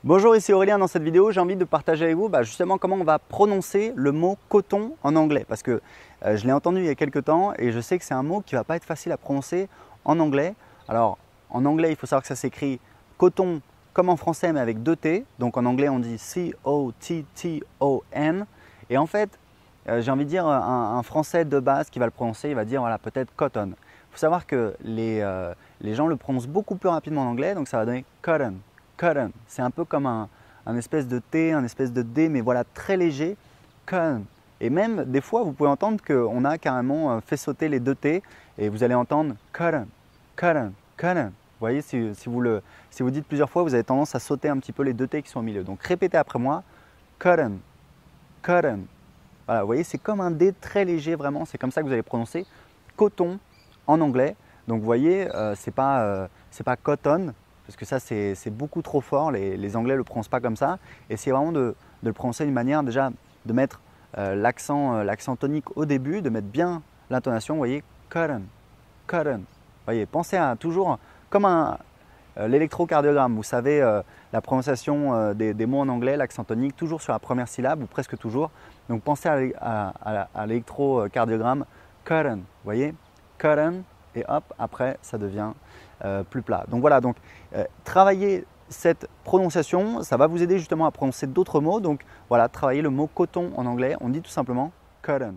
Bonjour, ici Aurélien. Dans cette vidéo, j'ai envie de partager avec vous justement comment on va prononcer le mot coton en anglais. Parce que je l'ai entendu il y a quelques temps et je sais que c'est un mot qui ne va pas être facile à prononcer en anglais. Alors, en anglais, il faut savoir que ça s'écrit coton comme en français, mais avec deux T. Donc en anglais, on dit C-O-T-T-O-N. Et en fait, j'ai envie de dire, un français de base qui va le prononcer, il va dire voilà, peut-être cotton. Il faut savoir que les gens le prononcent beaucoup plus rapidement en anglais, donc ça va donner cotton. Cotton, c'est un peu comme un espèce de T, un espèce de D, mais voilà, très léger. Cotton. Et même des fois, vous pouvez entendre qu'on a carrément fait sauter les deux T et vous allez entendre cotton, cotton, cotton. Vous voyez, si vous dites plusieurs fois, vous avez tendance à sauter un petit peu les deux T qui sont au milieu. Donc répétez après moi, cotton, cotton. Voilà, vous voyez, c'est comme un D très léger, vraiment, c'est comme ça que vous allez prononcer coton en anglais. Donc vous voyez, c'est pas cotton, parce que ça c'est beaucoup trop fort, les Anglais ne le prononcent pas comme ça. Et c'est vraiment de le prononcer d'une manière déjà de mettre l'accent tonique au début, de mettre bien l'intonation, vous voyez, cotton, cotton. Vous voyez, pensez à toujours comme l'électrocardiogramme, vous savez, la prononciation des mots en anglais, l'accent tonique, toujours sur la première syllabe ou presque toujours. Donc pensez à l'électrocardiogramme, cotton, vous voyez, cotton, et hop, après ça devient plus plat. Donc voilà, donc travailler cette prononciation, ça va vous aider justement à prononcer d'autres mots. Donc voilà, travailler le mot coton en anglais, on dit tout simplement cotton.